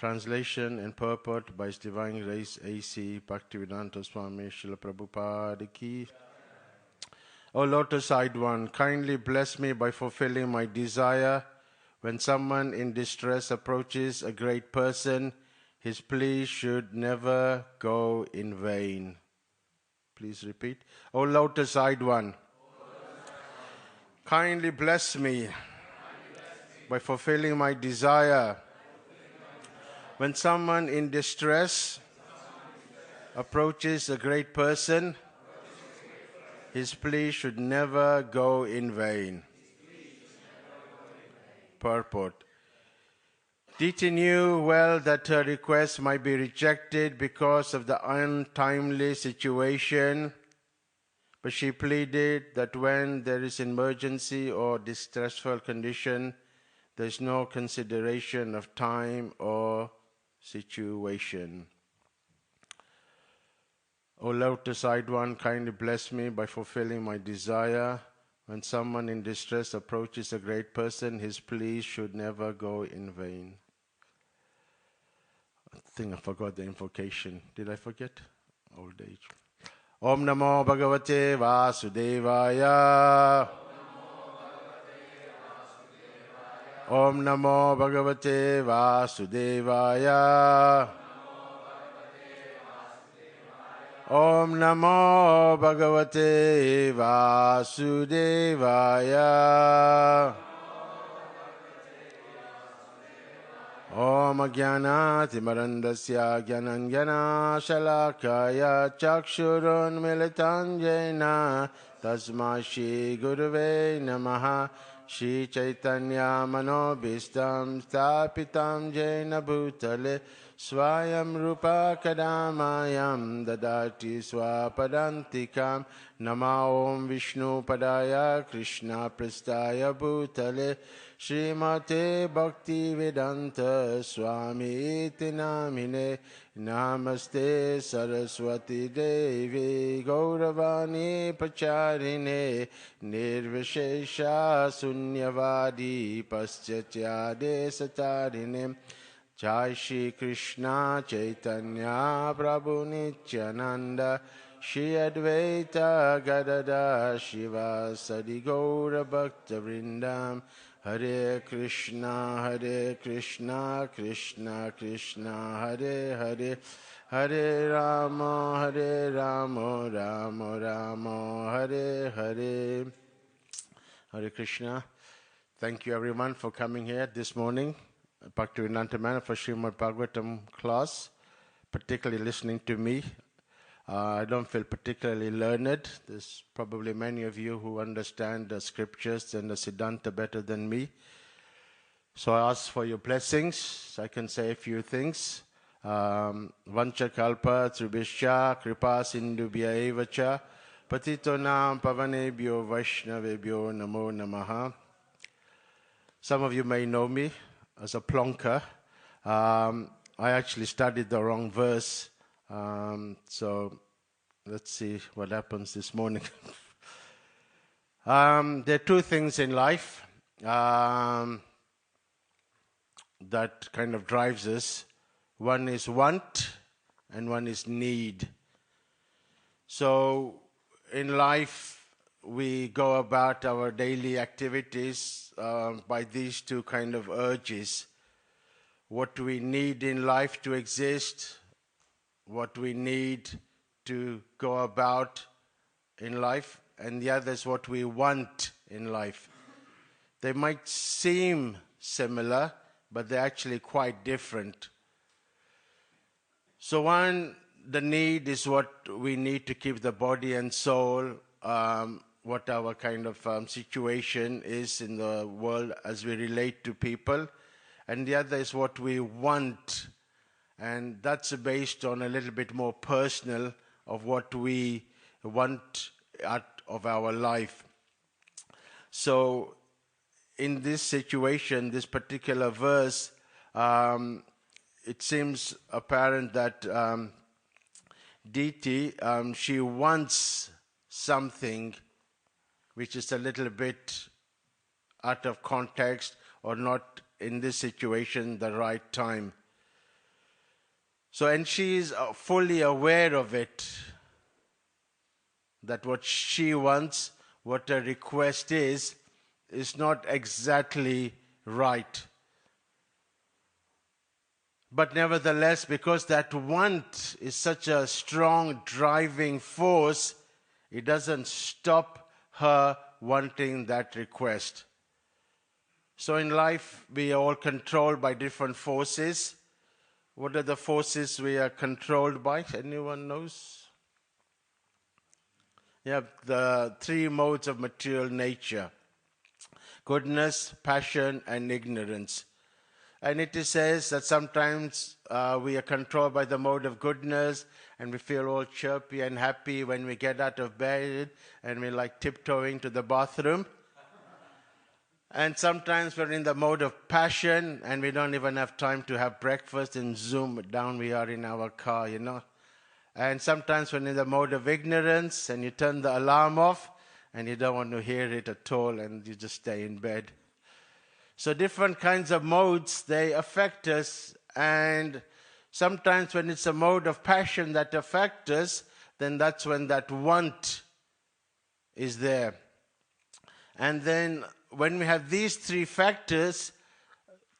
Translation and purport by His Divine Grace A.C. Bhaktivedanta Swami Srila Prabhupada Ki. O Lotus-eyed One, kindly bless me by fulfilling my desire. When someone in distress approaches a great person, his plea should never go in vain. Please repeat. O Lotus-eyed One, kindly bless me by fulfilling my desire. When someone in distress approaches a great person, his plea should never go in vain. Purport. Diti knew well that her request might be rejected because of the untimely situation, but she pleaded that when there is emergency or distressful condition, there is no consideration of time or situation. O Lotus-eyed One, kindly bless me by fulfilling my desire. When someone in distress approaches a great person, his plea should never go in vain. I think I forgot the invocation. Did I forget? Old age. Om Namo Bhagavate Vasudevaya. Om Namo Bhagavate Vasudevaya. Om Namo Bhagavate Vasudevaya. Om Jnanatimarandasya Jnananjana Shalakaya Chakshurun Militanjena Tasma Shri Gurave Namaha Shri Chaitanya Manobhistam Stapitam Jena Bhutale Swayam Rupa Kadamayam Dadati Swapadantikam Nama Om Vishnu Padaya Krishna Prastaya Bhutale Srimate Bhaktivedanta Swami Iti Namine Namaste Saraswati Devi Gauravani Pacharine Nirvishesha Sunyavadi Paschatyade Satarine Jai Shri Krishna Chaitanya Prabhu Nityananda Shri Advaita Gadada Shiva Sadi Gaura Bhakta Vrindam Hare Krishna Krishna Krishna Hare Hare Hare Rama Rama Rama Hare Hare. Hare Krishna. Thank you everyone for coming here this morning. Bhaktivedanta Manor for Srimad Bhagavatam class, particularly listening to me. I don't feel particularly learned. There's probably many of you who understand the scriptures and the Siddhanta better than me. So I ask for your blessings. I can say a few things. Vancha kalpa tribhisya kripa sindhubhya evacha patito nam pavanebhyo vaishnavebhyo namo namaha. Some of you may know me as a plonker. I actually studied the wrong verse. So let's see what happens this morning. There are two things in life that kind of drives us. One is want and one is need. So in life, we go about our daily activities by these two kind of urges. What we need in life to exist, what we need to go about in life, and the other is what we want in life. They might seem similar, but they're actually quite different. So one, the need is what we need to keep the body and soul, what our kind of situation is in the world as we relate to people. And the other is what we want. And that's based on a little bit more personal of what we want out of our life. So in this situation, this particular verse, it seems apparent that Diti, she wants something which is a little bit out of context or not in this situation the right time. So, and she is fully aware of it, that what she wants, what her request is not exactly right. But nevertheless, because that want is such a strong driving force, it doesn't stop her wanting that request. So in life, we are all controlled by different forces. What are the forces we are controlled by? Anyone knows? You have the three modes of material nature: goodness, passion, and ignorance. And it says that sometimes we are controlled by the mode of goodness, and we feel all chirpy and happy when we get out of bed and we're like tiptoeing to the bathroom. And sometimes we're in the mode of passion and we don't even have time to have breakfast, and zoom, down we are in our car, you know. And sometimes we're in the mode of ignorance and you turn the alarm off and you don't want to hear it at all and you just stay in bed. So different kinds of modes, they affect us, and sometimes when it's a mode of passion that affects us, then that's when that want is there. And then when we have these three factors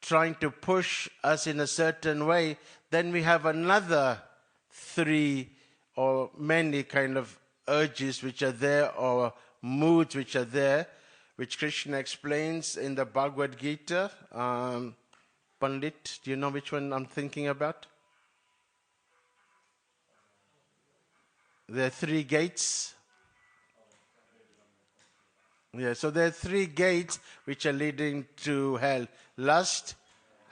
trying to push us in a certain way, then we have another three or many kind of urges which are there, or moods which are there, which Krishna explains in the Bhagavad Gita. Pandit, do you know which one I'm thinking about? There are three gates. Yeah, so there are three gates which are leading to hell: lust,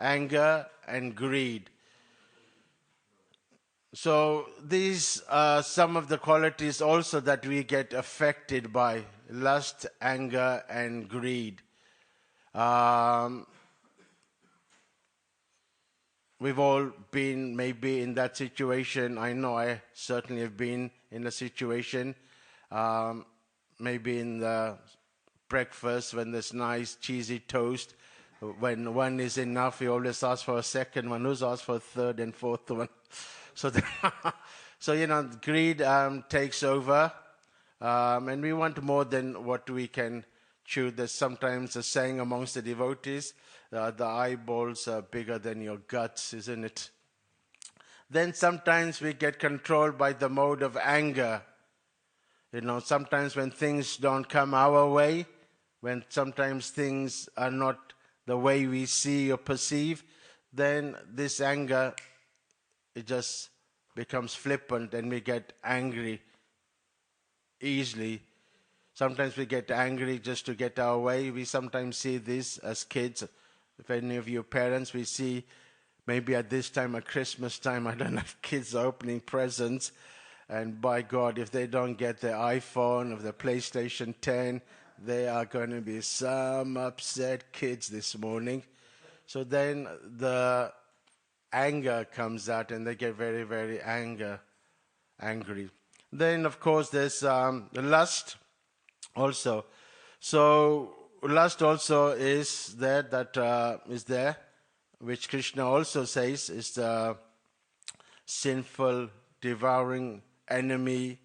anger, and greed. So these are some of the qualities also that we get affected by: lust, anger, and greed. We've all been maybe in that situation. I know I certainly have been in a situation, maybe in the breakfast when there's nice cheesy toast. When one is enough, you always ask for a second one. Who's asked for a third and fourth one? So, you know, greed takes over, and we want more than what we can chew. There's sometimes a saying amongst the devotees, the eyeballs are bigger than your guts, isn't it? Then sometimes we get controlled by the mode of anger. You know, sometimes when things don't come our way, when sometimes things are not the way we see or perceive, then this anger, it just becomes flippant and we get angry easily. Sometimes we get angry just to get our way. We sometimes see this as kids. If any of you parents, we see maybe at this time, at Christmas time, I don't have kids opening presents. And by God, if they don't get their iPhone or their PlayStation 10, they are going to be some upset kids this morning. So then the anger comes out and they get very, very angry. Then, of course, there's the lust also. So lust also is there, which Krishna also says is the sinful, devouring enemy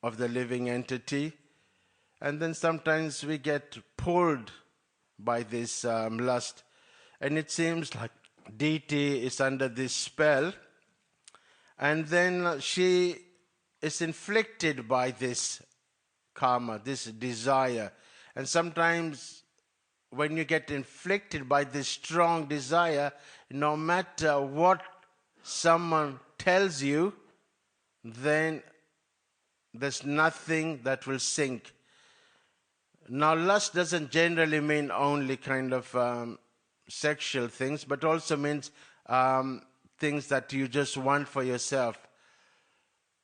of the living entity. And then sometimes we get pulled by this lust. And it seems like deity is under this spell, and then she is inflicted by this karma, this desire. And sometimes when you get inflicted by this strong desire, no matter what someone tells you, then there's nothing that will sink. Now, lust doesn't generally mean only kind of sexual things, but also means things that you just want for yourself.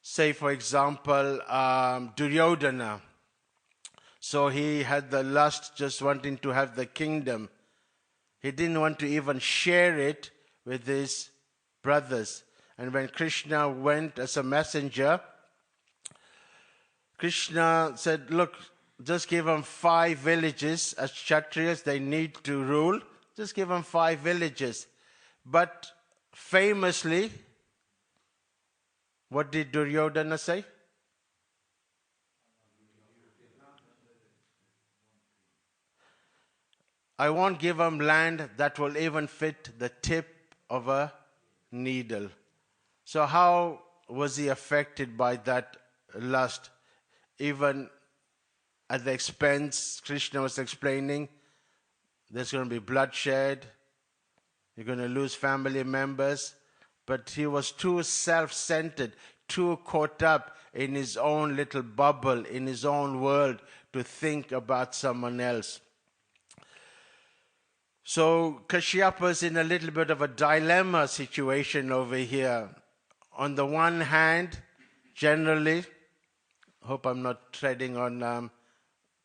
Say, for example, Duryodhana. So he had the lust just wanting to have the kingdom. He didn't want to even share it with his brothers. And when Krishna went as a messenger, Krishna said, look, just give them 5 villages. As Kshatriyas, they need to rule. Just give them 5 villages. But famously, What did Duryodhana say? I won't give him land that will even fit the tip of a needle. So how was he affected by that lust? Even at the expense, Krishna was explaining, there's going to be bloodshed, you're going to lose family members. But he was too self-centered, too caught up in his own little bubble, in his own world, to think about someone else. So Kashyapa is in a little bit of a dilemma situation over here. On the one hand, generally, hope I'm not treading on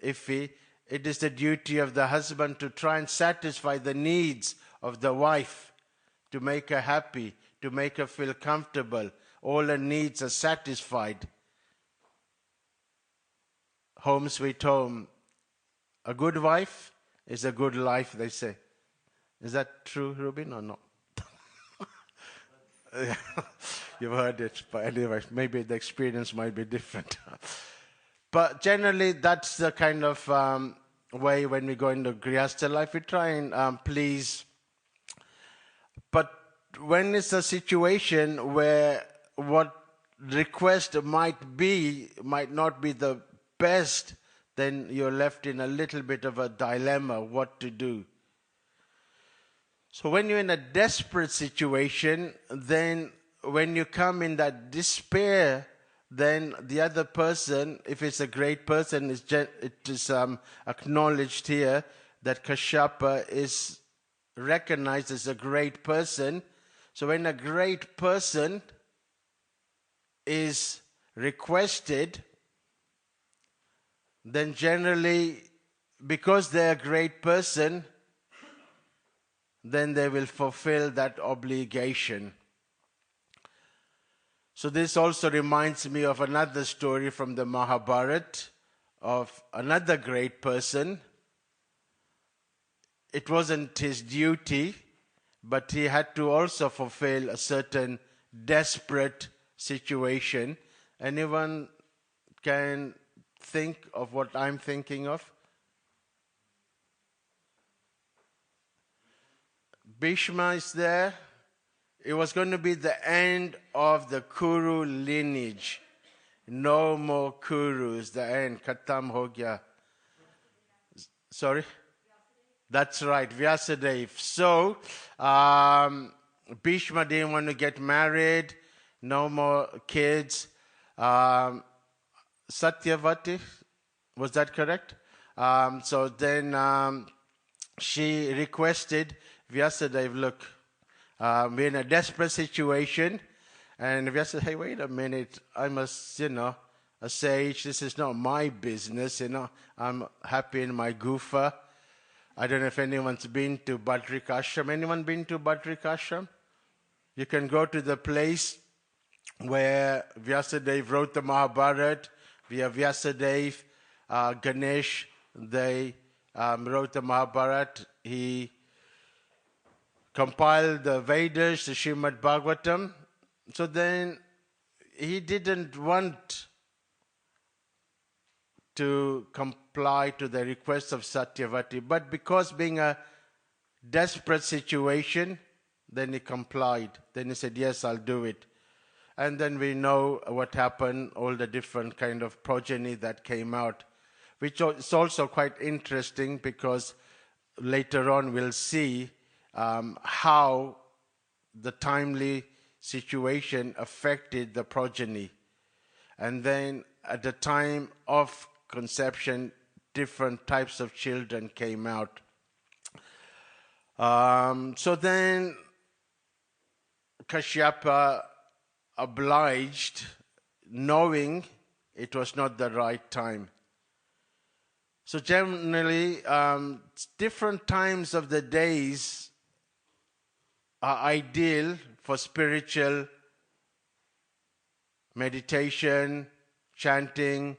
iffy, it is the duty of the husband to try and satisfy the needs of the wife, to make her happy, to make her feel comfortable. All her needs are satisfied. Home sweet home. A good wife is a good life, they say. Is that true, Rubin, or not? You've heard it, but anyway, maybe the experience might be different. But generally, that's the kind of way when we go into Grihastha life, we try and please. But when it's a situation where what request might not be the best, then you're left in a little bit of a dilemma what to do. So when you're in a desperate situation, then when you come in that despair, then the other person, if it's a great person, it is acknowledged here that Kashyapa is recognized as a great person. So when a great person is requested, then generally, because they're a great person, then they will fulfill that obligation. So this also reminds me of another story from the Mahabharata of another great person. It wasn't his duty, but he had to also fulfill a certain desperate situation. Anyone can think of what I'm thinking of? Bhishma is there. It was going to be the end of the Kuru lineage. No more Kurus, the end. Khatam ho gaya. Sorry? That's right, Vyasadeva. So, Bhishma didn't want to get married. No more kids. Satyavati, was that correct? So then she requested Vyasadeva, look, we're in a desperate situation. And Vyasadeva, hey, wait a minute. I'm a sage. This is not my business. I'm happy in my gufa. I don't know if anyone's been to Badrikashram. Anyone been to Badrikashram? You can go to the place where Vyasadeva wrote the Mahabharata. We have Vyasadeva, Ganesh, they wrote the Mahabharata. He compiled the Vedas, the Srimad Bhagavatam. So then he didn't want to comply to the request of Satyavati, but because being a desperate situation, then he complied. Then he said, yes, I'll do it. And then we know what happened, all the different kind of progeny that came out, which is also quite interesting because later on we'll see how the timely situation affected the progeny. And then at the time of conception, different types of children came out. So then Kashyapa obliged, knowing it was not the right time. So generally, different times of the days are ideal for spiritual meditation, chanting,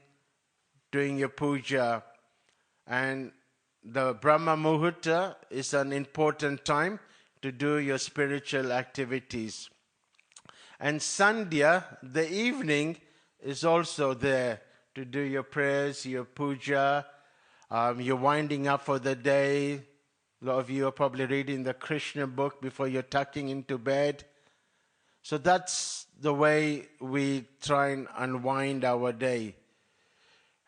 doing your puja. And the Brahma Muhurta is an important time to do your spiritual activities. And Sandhya, the evening, is also there to do your prayers, your puja. You're winding up for the day. A lot of you are probably reading the Krishna book before you're tucking into bed. So that's the way we try and unwind our day.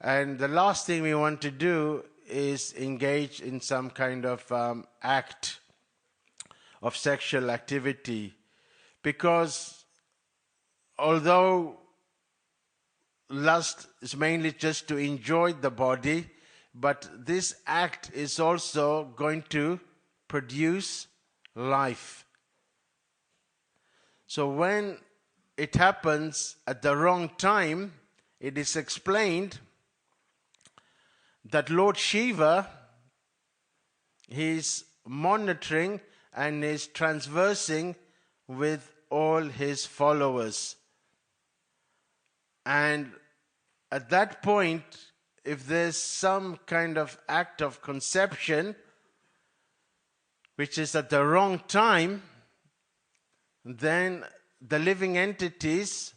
And the last thing we want to do is engage in some kind of act of sexual activity. Because although lust is mainly just to enjoy the body, but this act is also going to produce life. So when it happens at the wrong time, it is explained that Lord Shiva, he's monitoring and is transversing with all his followers. And at that point, if there's some kind of act of conception, which is at the wrong time, then the living entities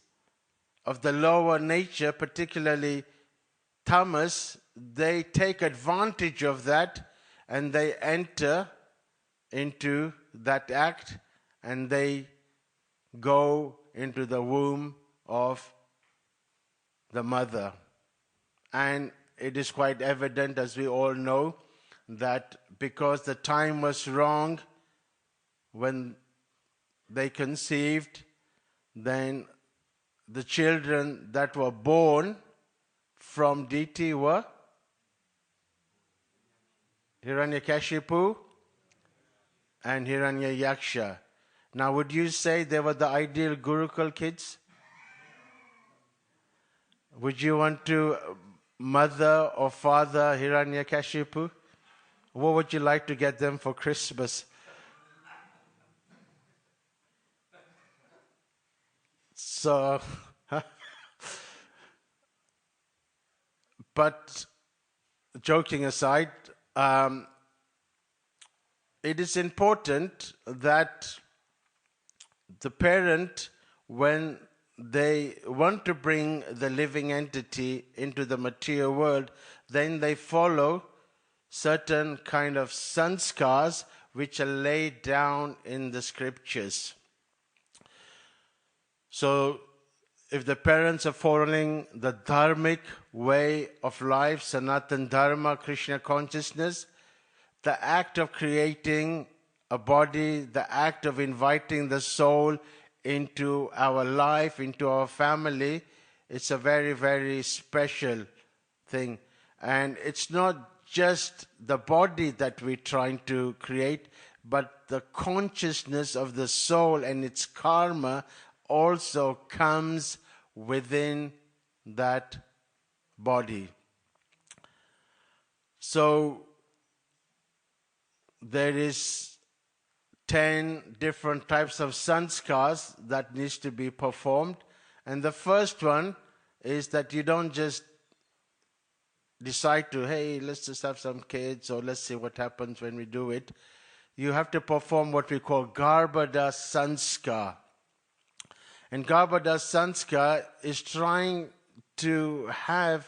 of the lower nature, particularly tamas, they take advantage of that and they enter into that act and they go into the womb of the mother. And it is quite evident, as we all know, that because the time was wrong when they conceived, then the children that were born from Diti were Hiranyakashipu and Hiranyayaksha. Now, would you say they were the ideal Gurukul kids? Would you want to mother or father Hiranyakashipu? What would you like to get them for Christmas? So, but joking aside, it is important that the parent, when they want to bring the living entity into the material world, then they follow certain kind of sanskars which are laid down in the scriptures. So if the parents are following the dharmic way of life, Sanatan Dharma, Krishna consciousness, the act of creating a body, the act of inviting the soul into our life, into our family, it's a very, very special thing. And it's not just the body that we're trying to create, but the consciousness of the soul and its karma also comes within that body. So there is 10 different types of sanskars that needs to be performed. And the first one is that you don't just decide to, hey, let's just have some kids or let's see what happens when we do it. You have to perform what we call Garbhada Sanskar. And Garbhada Sanskar is trying to have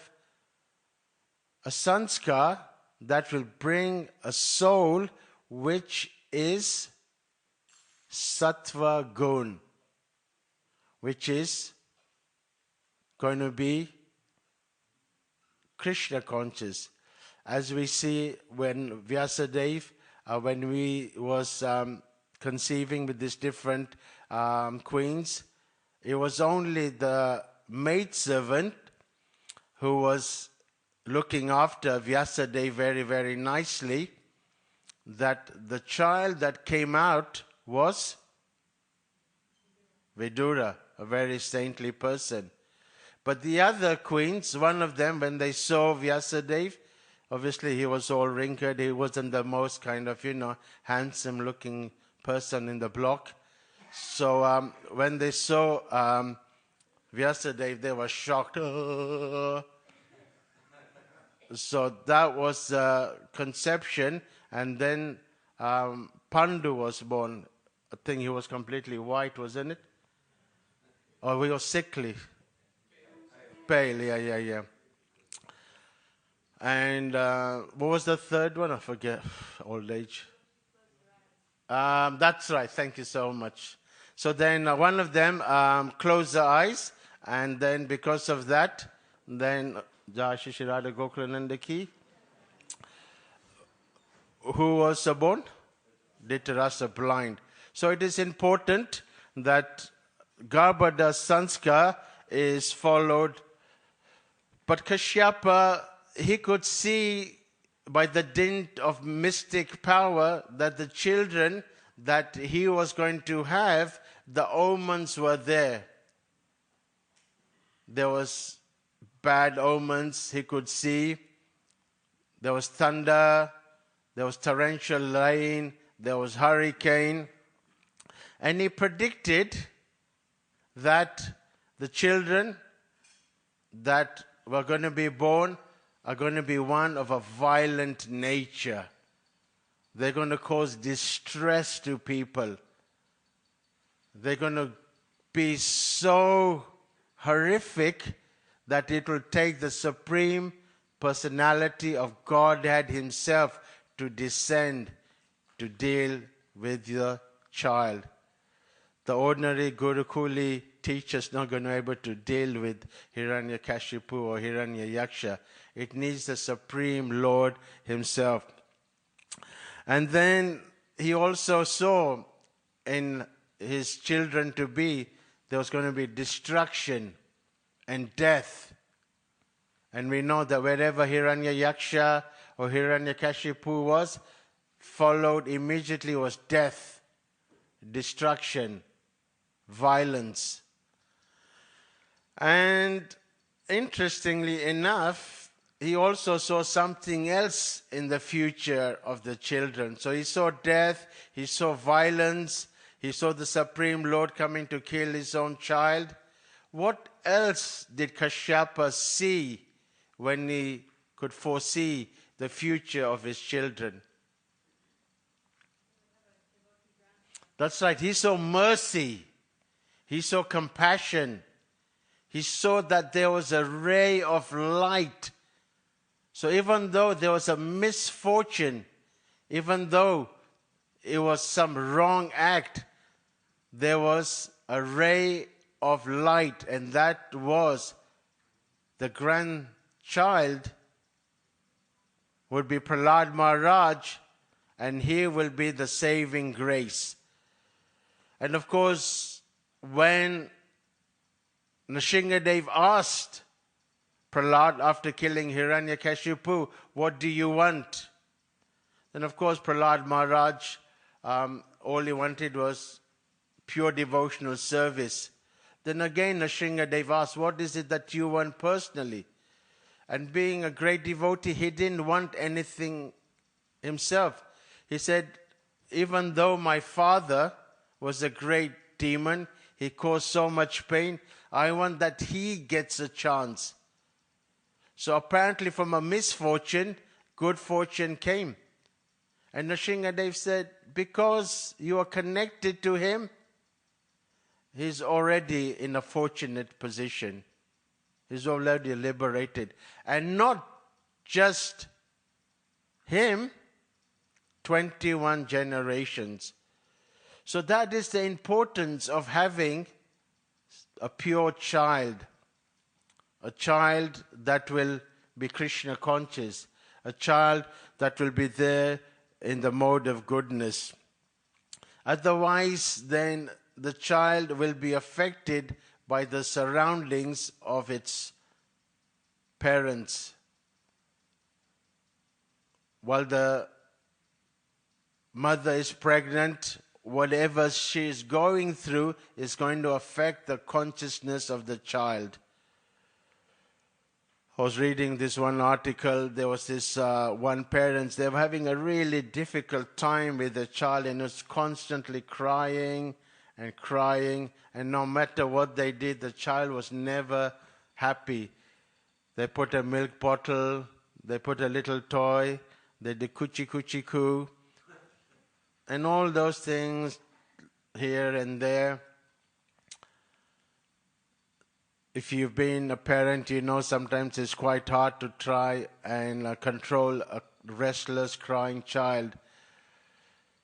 a sanskar that will bring a soul which is sattva gun, which is going to be Krishna conscious. As we see when Vyasadeva, when we was conceiving with these different queens, it was only the maidservant who was looking after Vyasadeva very, very nicely, that the child that came out was Vidura, a very saintly person. But the other queens, one of them, when they saw Vyasadeva, obviously he was all wrinkled, he wasn't the most kind of, handsome looking person in the block. So when they saw Vyasadeva, they were shocked. So that was conception, and then Pandu was born. I think he was completely white, wasn't it? Or we were sickly. Pale, yeah. And what was the third one? I forget. Old age. That's right. Thank you so much. So then one of them closed their eyes, and then because of that, then Jashishirada Gokulanandaki, who was born? Dhritarashtra blind. So it is important that Garbhada Sanskar is followed. But Kashyapa, he could see by the dint of mystic power that the children that he was going to have, the omens were there. There was bad omens he could see. There was thunder, there was torrential rain, there was hurricane. And he predicted that the children that were going to be born are going to be one of a violent nature. They're going to cause distress to people. They're going to be so horrific that it will take the supreme personality of Godhead himself to descend to deal with your child. The ordinary Gurukuli teacher is not going to be able to deal with Hiranyakashipu or Hiranyayaksha. It needs the Supreme Lord himself. And then he also saw in his children to be, there was going to be destruction and death. And we know that wherever Hiranyayaksha or Hiranyakashipu was, followed immediately was death, destruction, violence. And interestingly enough, he also saw something else in the future of the children. So he saw death, he saw violence, he saw the Supreme Lord coming to kill his own child. What else did Kashyapa see when he could foresee the future of his children? That's right, he saw mercy, he saw compassion, he saw that there was a ray of light. So even though there was a misfortune, even though it was some wrong act, there was a ray of light, and that was the grandchild would be Prahlad Maharaj, and he will be the saving grace. And of course, when Nrsimhadev asked Prahlad after killing Hiranyakashipu, what do you want? Then of course Prahlad Maharaj, all he wanted was pure devotional service. Then again Nrsimhadev asked, what is it that you want personally? And being a great devotee, he didn't want anything himself. He said, even though my father was a great demon, he caused so much pain, I want that he gets a chance. So apparently from a misfortune, good fortune came. And Nrsimhadev said, because you are connected to him, he's already in a fortunate position. He's already liberated. And not just him, 21 generations. So that is the importance of having a pure child. A child that will be Krishna conscious. A child that will be there in the mode of goodness. Otherwise, then the child will be affected by the surroundings of its parents. While the mother is pregnant, whatever she is going through is going to affect the consciousness of the child. I was reading this one article. There was this one parent, they were having a really difficult time with the child, and was constantly crying and crying, and no matter what they did, the child was never happy. They put a milk bottle, they put a little toy, they did coochie coochie coo, and all those things here and there. if you've been a parent, you know sometimes it's quite hard to try and control a restless, crying child.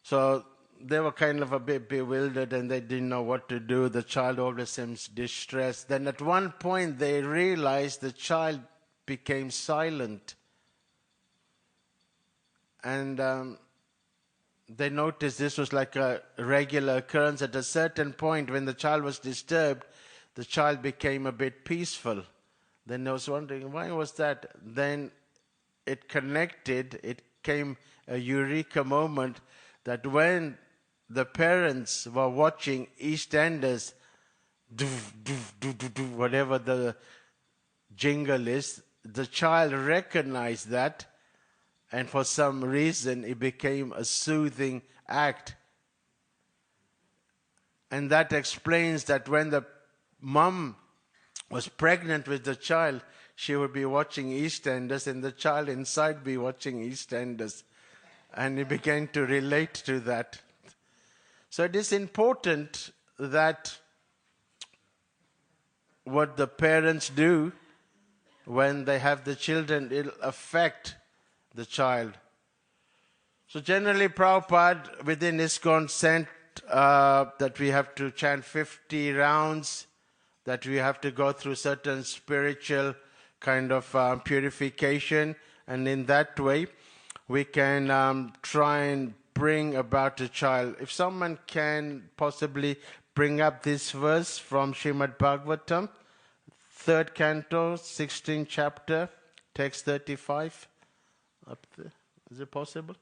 So they were kind of a bit bewildered and they didn't know what to do. The child always seems distressed. Then at one point they realized the child became silent. And they noticed this was like a regular occurrence. At a certain point when the child was disturbed, the child became a bit peaceful. Then I was wondering, why was that? Then it connected, it came a eureka moment that when the parents were watching EastEnders, whatever the jingle is, the child recognized that, and for some reason it became a soothing act. And that explains that when the mom was pregnant with the child, she would be watching EastEnders and the child inside be watching EastEnders. And he began to relate to that. So it is important that what the parents do when they have the children, it'll affect the child. So generally, Prabhupada within ISKCON sent that we have to chant 50 rounds, that we have to go through certain spiritual kind of purification, and in that way we can try and bring about a child. If someone can possibly bring up this verse from Srimad Bhagavatam, 3rd canto, 16th chapter, text 35. Up there. Is it possible?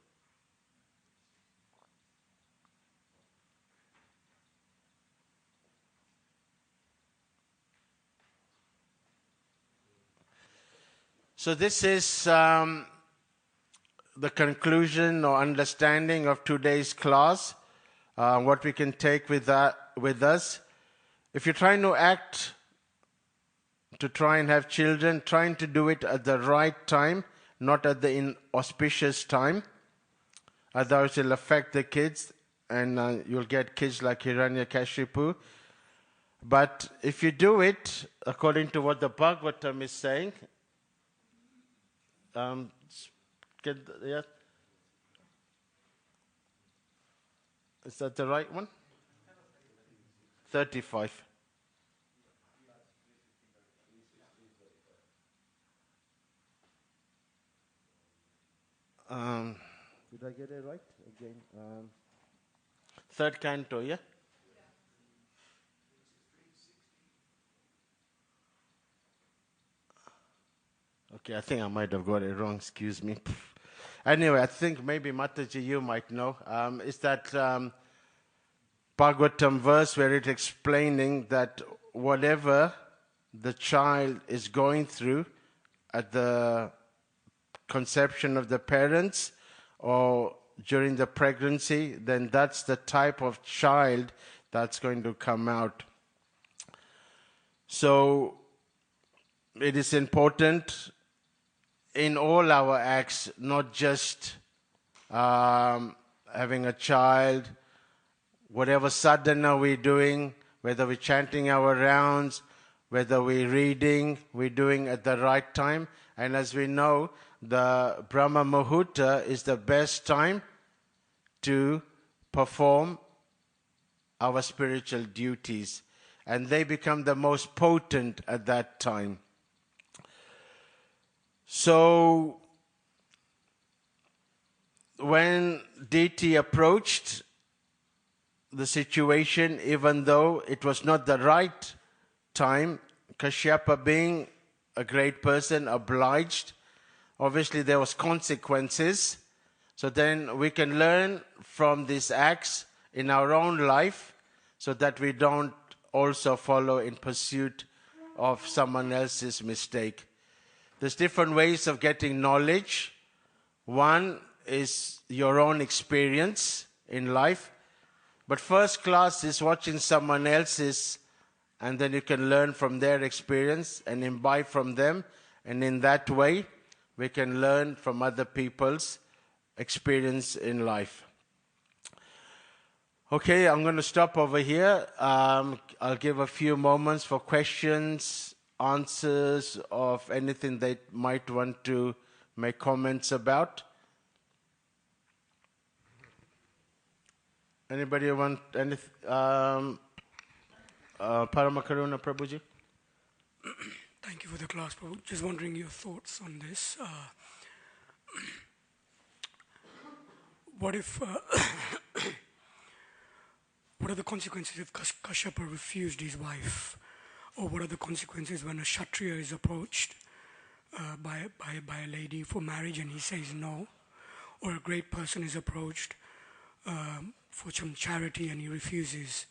So this is the conclusion or understanding of today's class, what we can take with us. If you're trying to act to try and have children, trying to do it at the right time, not at the inauspicious time. Otherwise, it'll affect the kids, and you'll get kids like Hiranyakashipu. But if you do it according to what the Bhagavatam is saying, yeah. Is that the right one? 35. Did I get it right? Again, 3rd canto, yeah? Okay, I think I might have got it wrong, excuse me. Anyway, I think maybe Mataji, you might know. It's that Bhagavatam verse where it's explaining that whatever the child is going through at the conception of the parents or during the pregnancy, then that's the type of child that's going to come out. So it is important in all our acts, not just having a child, whatever sadhana we're doing, whether we're chanting our rounds, whether we're reading, we're doing at the right time. And as we know, the Brahma Muhurta is the best time to perform our spiritual duties. And they become the most potent at that time. So, when deity approached the situation, even though it was not the right time, Kashyapa being a great person, obliged. Obviously, there was consequences. So then we can learn from these acts in our own life so that we don't also follow in pursuit of someone else's mistake. There's different ways of getting knowledge. One is your own experience in life. But first class is watching someone else's, and then you can learn from their experience and imbibe from them. And in that way, we can learn from other people's experience in life. Okay, I'm going to stop over here. I'll give a few moments for questions answers of anything they might want to make comments about? Anybody want anything? Paramakaruna Prabhuji? Thank you for the class, Prabhu. Just wondering your thoughts on this. What if, what are the consequences if Kashyapa refused his wife? Or what are the consequences when a Kshatriya is approached by a lady for marriage and he says no? Or a great person is approached for some charity and he refuses?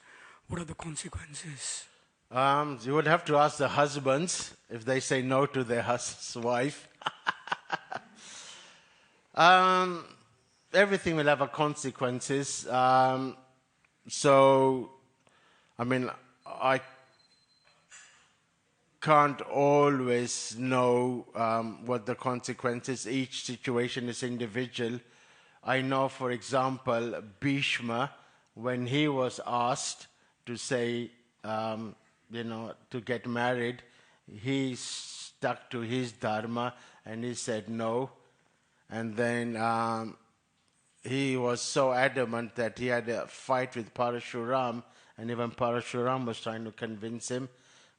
What are the consequences? You would have to ask the husbands if they say no to their wife. Everything will have a consequences. So, I mean, I can't always know what the consequences. Each situation is individual. I know, for example, Bhishma, when he was asked to say, to get married, he stuck to his dharma and he said no. And then he was so adamant that he had a fight with Parashuram, and even Parashuram was trying to convince him.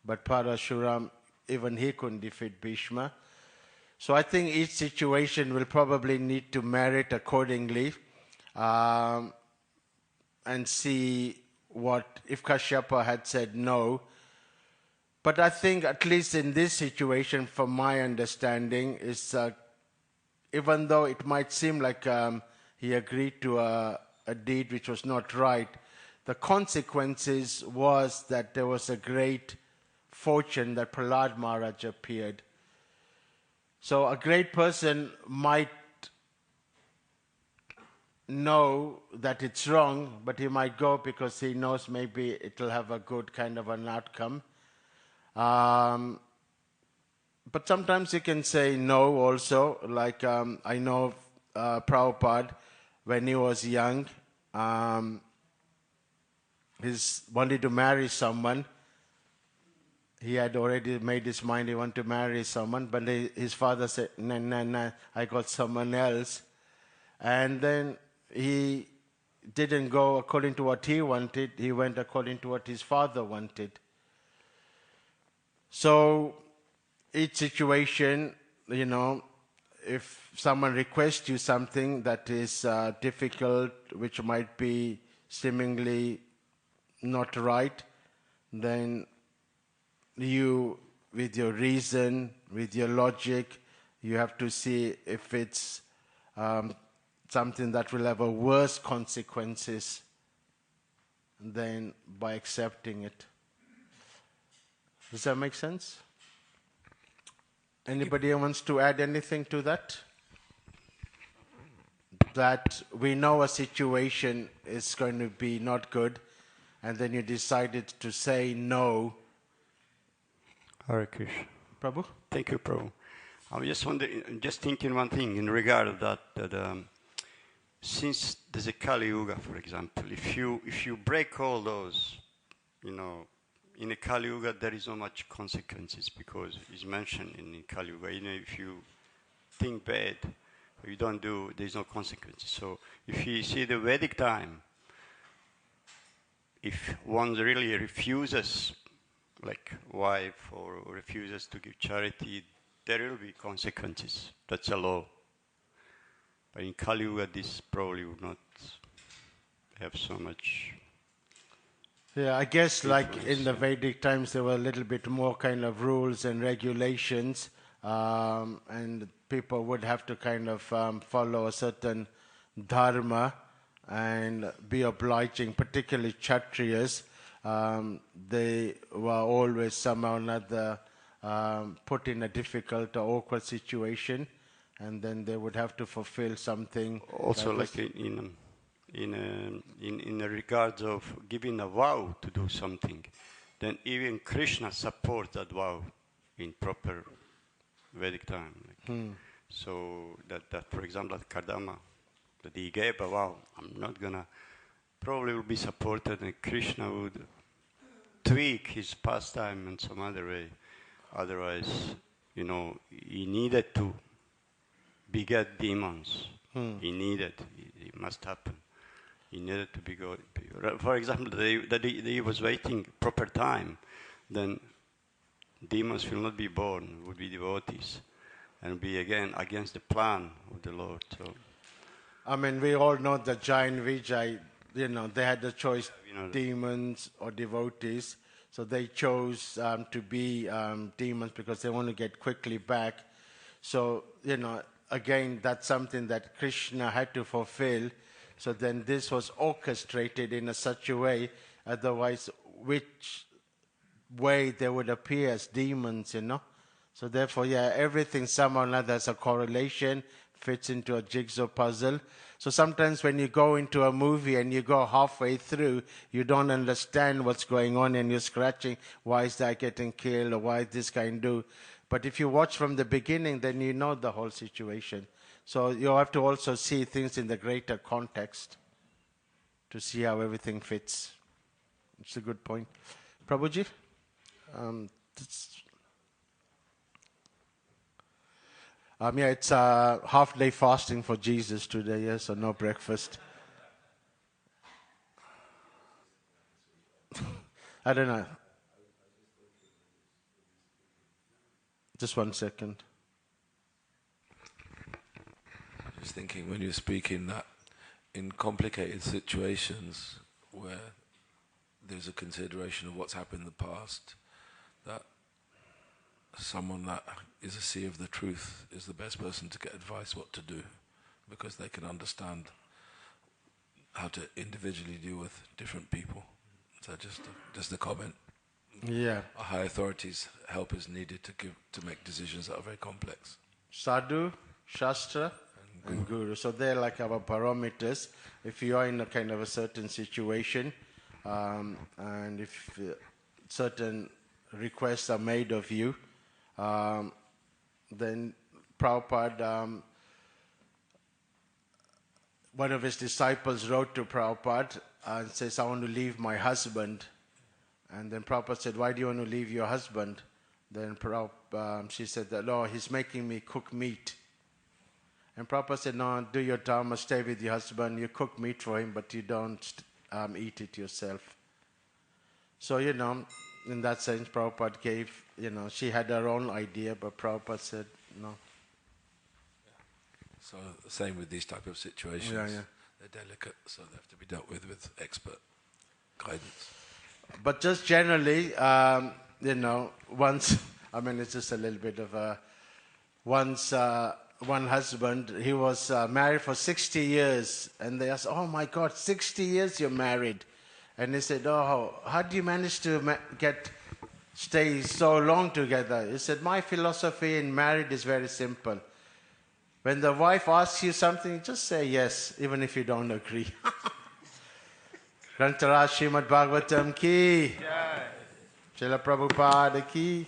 But Parashuram, even he couldn't defeat Bhishma. So I think each situation will probably need to merit accordingly and see what, if Kashyapa had said no. But I think at least in this situation, from my understanding, is even though it might seem like he agreed to a deed which was not right, the consequences was that there was a great fortune that Prahlad Maharaj appeared. So a great person might know that it's wrong, but he might go because he knows maybe it will have a good kind of an outcome. But sometimes you can say no also. Like I know Prabhupada, when he was young, he wanted to marry someone. He had already made his mind he wanted to marry someone, but his father said, no, I got someone else. And then he didn't go according to what he wanted. He went according to what his father wanted. So each situation, if someone requests you something that is difficult, which might be seemingly not right, then you, with your reason, with your logic, you have to see if it's something that will have a worse consequences than by accepting it. Does that make sense? Anybody wants to add anything to that? That we know a situation is going to be not good, and then you decided to say no. Hare Krishna. Prabhu? Thank you, Prabhu. I was just wondering, just thinking one thing in regard of that since there's a Kali Yuga, for example, if you break all those, in a Kali Yuga there is not much consequences because it's mentioned in Kali Yuga. If you think bad, or you don't do, there's no consequences. So if you see the Vedic time, if one really refuses, like wife, or refuses to give charity, there will be consequences. That's a law. But in Kali Yuga, this probably would not have so much. Yeah, I guess like in the Vedic times, there were a little bit more kind of rules and regulations, and people would have to kind of follow a certain dharma and be obliging, particularly Kshatriyas. They were always somehow or another put in a difficult or awkward situation, and then they would have to fulfill something. Also, like in the regards of giving a vow to do something, then even Krishna supports that vow in proper Vedic time. So that for example, at Kardama, that he gave a vow, I'm not gonna, probably will be supported, and Krishna would tweak his pastime in some other way. Otherwise, he needed to beget demons. He needed, it must happen. He needed to beget. For example, that he was waiting proper time, then demons will not be born, would be devotees, and be again against the plan of the Lord. So, I mean, we all know the giant Vijay, they had the choice, demons or devotees. So they chose to be demons because they want to get quickly back. So, again, that's something that Krishna had to fulfill. So then this was orchestrated in such a way, otherwise which way they would appear as demons, So therefore, everything somehow or another has a correlation, fits into a jigsaw puzzle. So sometimes when you go into a movie and you go halfway through, you don't understand what's going on and you're scratching, why is that getting killed or why is this guy do? But if you watch from the beginning, then you know the whole situation. So you have to also see things in the greater context to see how everything fits. It's a good point. Prabhuji? It's a half-day fasting for Jesus today, so no breakfast. I don't know. Just 1 second. I was thinking when you're speaking that in complicated situations where there's a consideration of what's happened in the past, that someone that is a seer of the truth is the best person to get advice what to do, because they can understand how to individually deal with different people. So just a comment. Yeah. A high authority's help is needed to make decisions that are very complex. Sadhu, Shastra, and Guru. So they're like our barometers. If you are in a kind of a certain situation, and if certain requests are made of you, then Prabhupada, one of his disciples wrote to Prabhupada and says, I want to leave my husband. And then Prabhupada said, why do you want to leave your husband? Then she said, Lord, he's making me cook meat. And Prabhupada said, no, do your dharma, stay with your husband. You cook meat for him, but you don't eat it yourself. So, in that sense, Prabhupada gave, she had her own idea, but Prabhupada said no. So same with these type of situations. Yeah. They're delicate, so they have to be dealt with expert guidance. But just generally, once, it's just a little bit of once one husband, he was married for 60 years, and they asked, oh my God, 60 years you're married. And he said, oh, how do you manage to stay so long together? He said, my philosophy in marriage is very simple. When the wife asks you something, just say yes, even if you don't agree. Grantara Srimad Bhagavatam ki, Srila Prabhupada ki.